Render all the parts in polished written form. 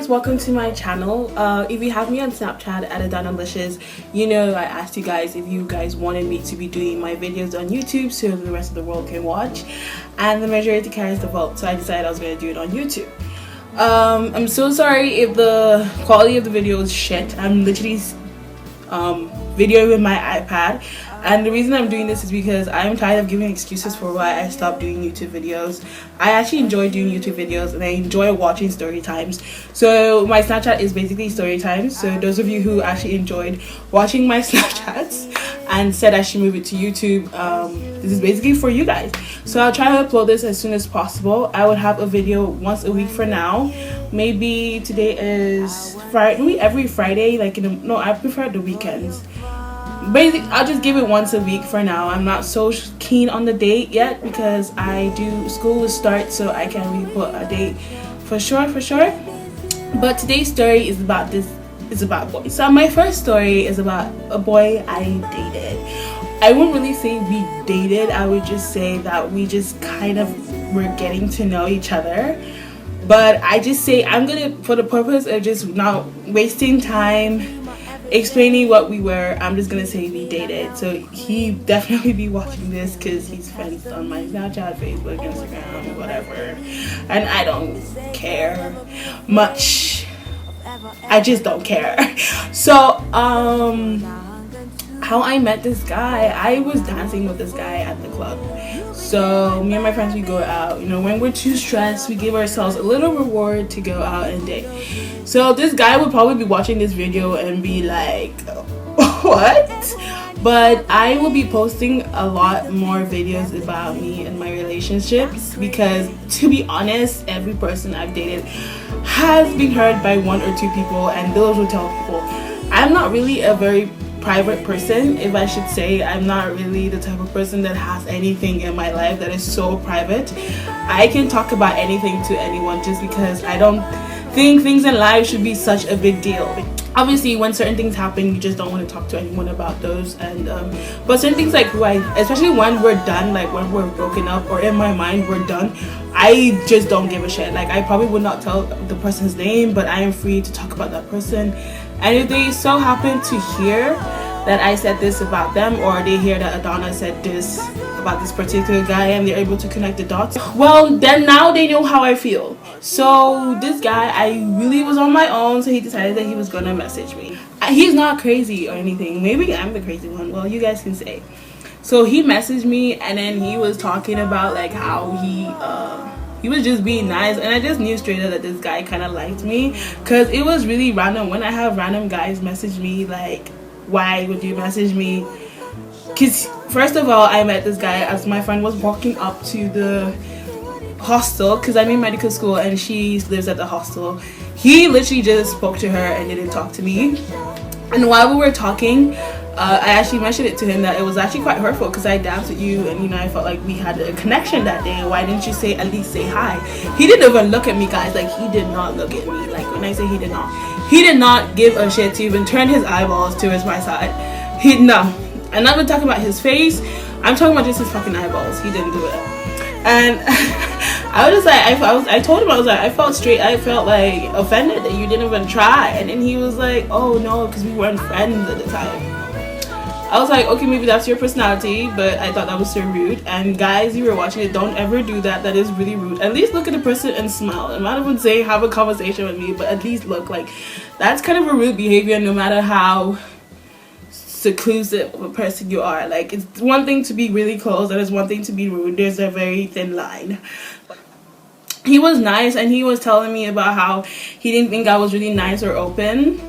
guys, welcome to my channel. If you have me on Snapchat at AdanaLicious, you know I asked you guys if you guys wanted me to be doing my videos on YouTube so the rest of the world can watch, and the majority carries the vote, so I decided I was going to do it on YouTube. I'm so sorry if the quality of the video is shit. I'm literally videoing with my iPad, and the reason I'm doing this is because I'm tired of giving excuses for why I stopped doing YouTube videos. I actually enjoy doing YouTube videos and I enjoy watching story times. So my Snapchat is basically story times. So those of you who actually enjoyed watching my Snapchats and said I should move it to YouTube, this is basically for you guys. So I'll try to upload this as soon as possible. I would have a video once a week for now. Maybe today is Friday, maybe every Friday, like no, I prefer the weekends. Basically, I'll just give it once a week for now. I'm not so keen on the date yet because school will start, so I can't really put a date for sure. But today's story is about boys. So my first story is about a boy I dated. I wouldn't really say we dated, I would just say that we just kind of were getting to know each other. But I just say, I'm gonna, for the purpose of just not wasting time explaining what we were, I'm just gonna say we dated. So he definitely be watching this because he's friends on my Snapchat, Facebook, Instagram, whatever, and I don't care much. I just don't care. So how I met this guy, I was dancing with this guy at the club. So me and my friends, we go out, you know, when we're too stressed, we give ourselves a little reward to go out and date. So this guy would probably be watching this video and be like, what? But I will be posting a lot more videos about me and my relationships because, to be honest, every person I've dated has been hurt by one or two people, and those will tell people. I'm not really a very private person, if I should say. I'm not really the type of person that has anything in my life that is so private. I can talk about anything to anyone just because I don't think things in life should be such a big deal. Obviously, when certain things happen, you just don't want to talk to anyone about those, and but certain things, like especially when we're done, like when we're broken up, or in my mind we're done, I just don't give a shit. Like, I probably would not tell the person's name, but I am free to talk about that person. And if they so happen to hear that I said this about them, or they hear that Adana said this about this particular guy, and they're able to connect the dots, well, then now they know how I feel. So this guy, I really was on my own, so he decided that he was gonna message me. He's not crazy or anything. Maybe I'm the crazy one. Well, you guys can say. So he messaged me, and then he was talking about like how he was just being nice, and I just knew straight up that this guy kind of liked me, because it was really random when I have random guys message me. Like, why would you message me? Because first of all, I met this guy as my friend was walking up to the hostel, because I'm in medical school and she lives at the hostel. He literally just spoke to her and didn't talk to me. And while we were talking, I actually mentioned it to him that it was actually quite hurtful because I danced with you, and you know, I felt like we had a connection that day. Why didn't you at least say hi? He didn't even look at me, guys. Like, he did not look at me. Like, when I say he did not give a shit to even turn his eyeballs towards my side. No. And I'm not talking about his face, I'm talking about just his fucking eyeballs. He didn't do it. And I was just like, I told him, I was like, I felt like offended that you didn't even try. And then he was like, oh no, because we weren't friends at the time. I was like, okay, maybe that's your personality, but I thought that was so rude. And guys, you were watching it, don't ever do that. That is really rude. At least look at the person and smile. I'm not even saying have a conversation with me, but at least look. Like, that's kind of a rude behavior, no matter how seclusive of a person you are. Like, it's one thing to be really close, and it's one thing to be rude. There's a very thin line. He was nice, and he was telling me about how he didn't think I was really nice or open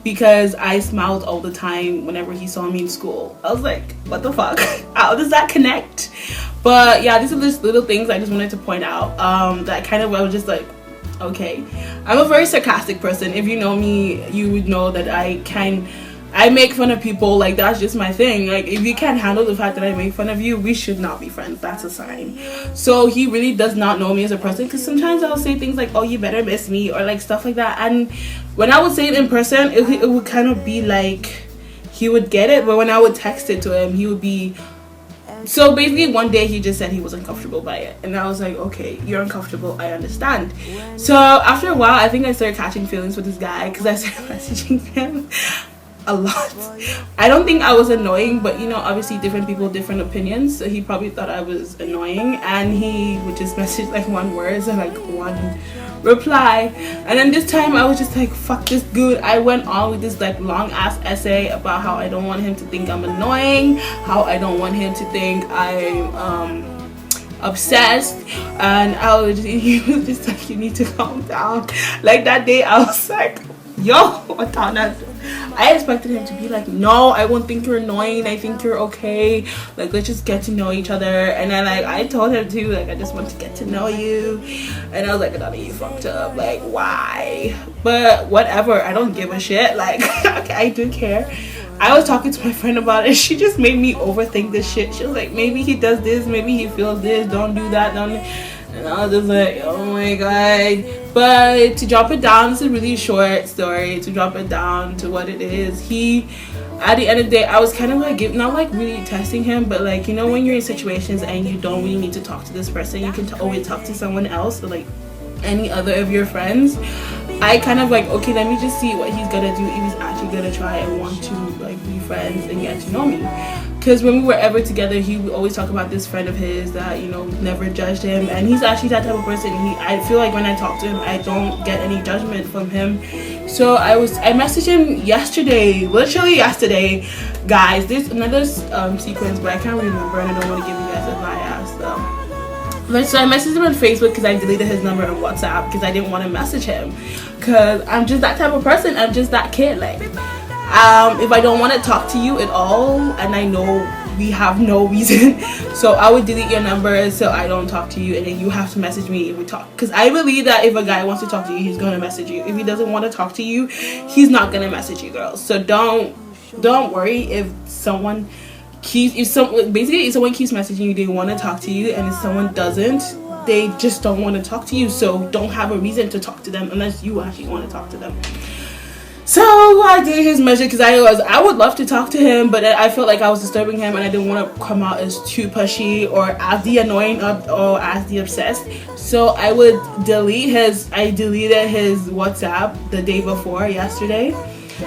because I smiled all the time whenever he saw me in school. I was like, what the fuck? How does that connect? But yeah, these are just little things I just wanted to point out, that kind of, I was just like, okay. I'm a very sarcastic person. If you know me, you would know that I make fun of people. Like, that's just my thing. Like, if you can't handle the fact that I make fun of you, we should not be friends. That's a sign. So he really does not know me as a person, because sometimes I'll say things like, oh, you better miss me, or like stuff like that. And when I would say it in person, it would kind of be like he would get it, but when I would text it to him, he would be So basically one day he just said he was uncomfortable by it, and I was like, okay, you're uncomfortable, I understand. So after a while I think I started catching feelings with this guy because I started messaging him a lot. I don't think I was annoying, but you know, obviously different people, different opinions, so he probably thought I was annoying, and he would just message like one word, so like one reply. And then this time I was just like, fuck this dude. I went on with this like long ass essay about how I don't want him to think I'm annoying, how I don't want him to think I'm obsessed, and he was just like, you need to calm down. Like that day I was like, yo, what on earth? I expected him to be like, no, I won't think you're annoying, I think you're okay, like let's just get to know each other. And then like I told him too, like I just want to get to know you, and I was like, no, you fucked up, like why? But whatever, I don't give a shit, like okay, I do care. I was talking to my friend about it. She just made me overthink this shit. She was like, maybe he does this, maybe he feels this, don't do that, don't. And I was just like, oh my god. But to drop it down, it's a really short story. To drop it down to what it is, he, at the end of the day, I was kind of like not like really testing him, but like, you know, when you're in situations and you don't really need to talk to this person, you can always talk to someone else, or like any other of your friends. I kind of like, okay, let me just see what he's gonna do, if he's actually gonna try and want to like be friends and get to know me. Because when we were ever together, he would always talk about this friend of his that, you know, never judged him, and he's actually that type of person. I feel like when I talk to him, I don't get any judgment from him. So I messaged him yesterday, literally yesterday, guys. There's another sequence, but I can't remember, and I don't want to give you guys a bias. So I messaged him on Facebook because I deleted his number on WhatsApp because I didn't want to message him, because I'm just that type of person. I'm just that kid. Like, if I don't want to talk to you at all, and I know we have no reason, so I would delete your number so I don't talk to you, and then you have to message me if we talk. Because I believe that if a guy wants to talk to you, he's gonna message you. If he doesn't want to talk to you, he's not gonna message you, girls. So don't worry if someone keeps messaging you, they want to talk to you, and if someone doesn't, they just don't want to talk to you. So don't have a reason to talk to them unless you actually want to talk to them. So I did his measure because I would love to talk to him, but I felt like I was disturbing him, and I didn't want to come out as too pushy or as the annoying or as the obsessed. So I deleted his WhatsApp the day before yesterday.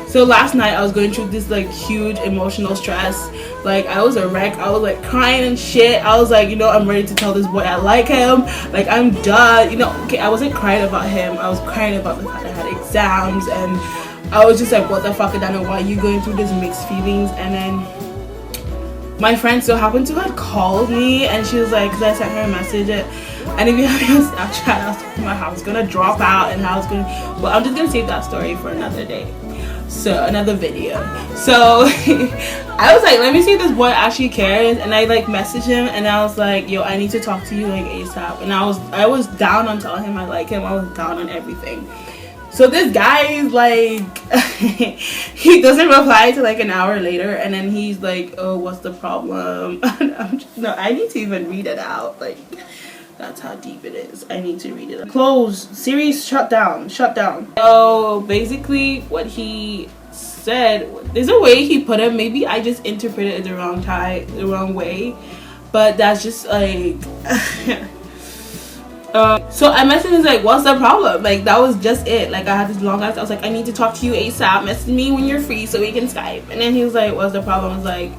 So last night I was going through this like huge emotional stress. Like I was a wreck. I was like crying and shit. I was like, you know, I'm ready to tell this boy I like him. Like I'm done. You know, okay, I wasn't crying about him. I was crying about the fact I had exams, and I was just like, what the fuck, I don't know why you going through this mixed feelings. And then my friend so happened to have called me, and she was like, because I sent her a message, and if you have me on Snapchat, I was talking about how I was gonna drop out and how I was gonna, well, I'm just gonna save that story for another day, so another video. So I was like, let me see if this boy actually cares, and I like messaged him, and I was like, yo, I need to talk to you like ASAP. And I was down on telling him I like him. I was down on everything. So this guy is like, he doesn't reply to like an hour later, and then he's like, oh, what's the problem? No, I need to even read it out. Like, that's how deep it is. I need to read it out. Close. Series shut down. So basically what he said, there's a way he put it. Maybe I just interpreted it the wrong way. But that's just like... so I messaged him like, what's the problem? Like, that was just it. Like, I had this long ass, I was like, I need to talk to you ASAP, message me when you're free so we can Skype. And then he was like, what's the problem? I was like,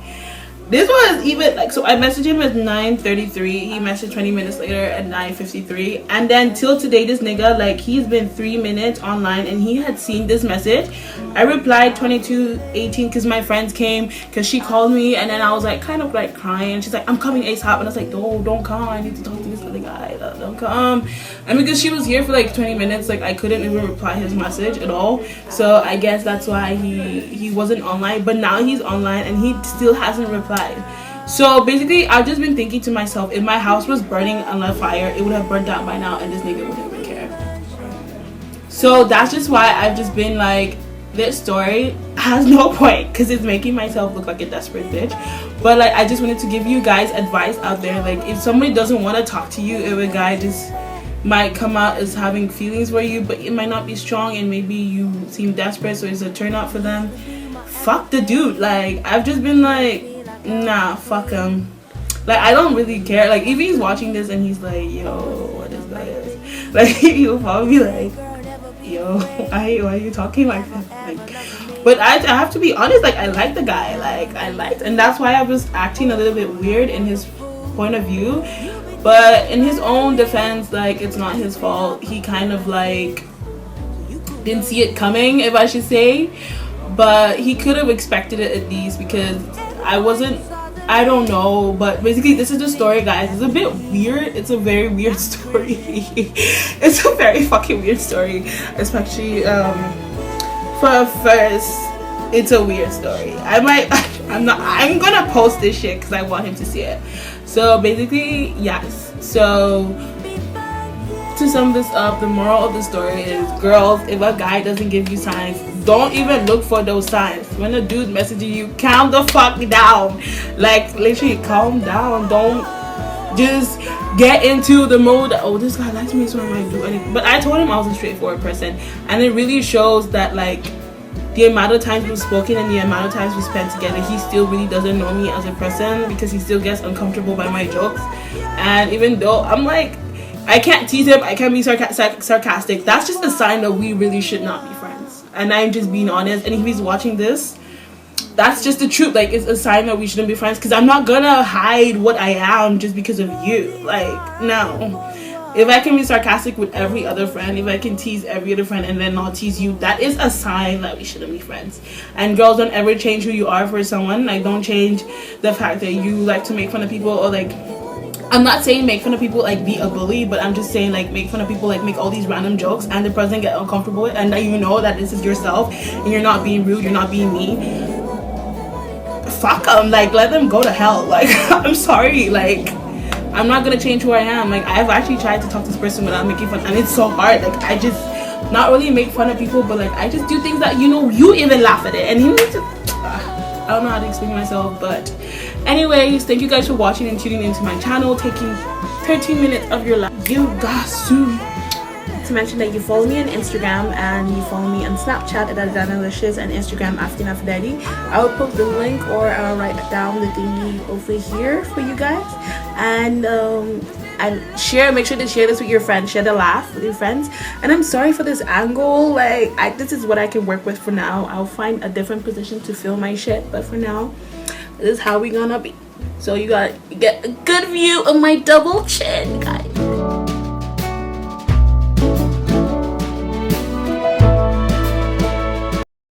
this was even like, so I messaged him at 9:33. He messaged 20 minutes later at 9:53, and then till today this nigga, like, he's been 3 minutes online and he had seen this message. I replied 22:18 because my friends came, because she called me, and then I was like kind of like crying. She's like, I'm coming ASAP, and I was like, no, don't come, I need to talk to this other guy, don't come. And because she was here for like 20 minutes, like I couldn't even reply his message at all. So I guess that's why he wasn't online. But now he's online and he still hasn't replied. So basically I've just been thinking to myself, if my house was burning on fire, it would have burned down by now, and this nigga wouldn't even care. So that's just why I've just been like, this story has no point, because it's making myself look like a desperate bitch. But like, I just wanted to give you guys advice out there. Like, if somebody doesn't want to talk to you, if a guy just might come out as having feelings for you, but it might not be strong, and maybe you seem desperate, so it's a turn out for them, fuck the dude. Like, I've just been like, nah, fuck him. Like, I don't really care. Like, if he's watching this and he's like, yo, what is this? Like, he'll probably be like, yo, why are you talking like that? Like, but I have to be honest, like, I like the guy. Like, and that's why I was acting a little bit weird in his point of view. But in his own defense, like, it's not his fault. He kind of, like, didn't see it coming, if I should say. But he could have expected it at least, because I don't know. But basically, this is the story, guys. It's a bit weird. It's a very weird story. It's a very fucking weird story. Especially, for first, it's a weird story. I'm gonna post this shit because I want him to see it. So basically, yes. So to sum this up, the moral of the story is, girls, if a guy doesn't give you signs, don't even look for those signs. When a dude messages you, calm the fuck down. Like, literally, calm down. Don't just get into the mode that, oh, this guy likes me, so I might do anything. But I told him I was a straightforward person, and it really shows that, like, the amount of times we've spoken and the amount of times we spent together, he still really doesn't know me as a person, because he still gets uncomfortable by my jokes. And even though I'm like, I can't tease him, I can't be sarcastic, that's just a sign that we really should not be friends. And I'm just being honest. And if he's watching this, that's just the truth. Like, it's a sign that we shouldn't be friends, because I'm not gonna hide what I am just because of you. Like, no. If I can be sarcastic with every other friend, if I can tease every other friend and then not tease you, that is a sign that we shouldn't be friends. And girls, don't ever change who you are for someone. Like, don't change the fact that you like to make fun of people, or like, I'm not saying make fun of people like be a bully, but I'm just saying, like, make fun of people, like, make all these random jokes and the person get uncomfortable, and that you know that this is yourself and you're not being rude, you're not being mean. Fuck them. Like, let them go to hell. Like, I'm sorry. Like, I'm not gonna change who I am. Like, I've actually tried to talk to this person without making fun, and it's so hard. Like, I just not really make fun of people, but like, I just do things that, you know, you even laugh at it, and you need to I don't know how to explain myself. But anyways, thank you guys for watching and tuning into my channel, taking 13 minutes of your life. You guys soon to mention that you follow me on Instagram and you follow me on Snapchat at Adanalicious, and Instagram Asking After Daddy. I will post the link, or I'll write down the thingy over here for you guys. And share, make sure to share this with your friends, share the laugh with your friends. And I'm sorry for this angle. Like, this is what I can work with for now. I'll find a different position to film my shit, but for now, this is how we gonna be. So you gotta get a good view of my double chin, guys.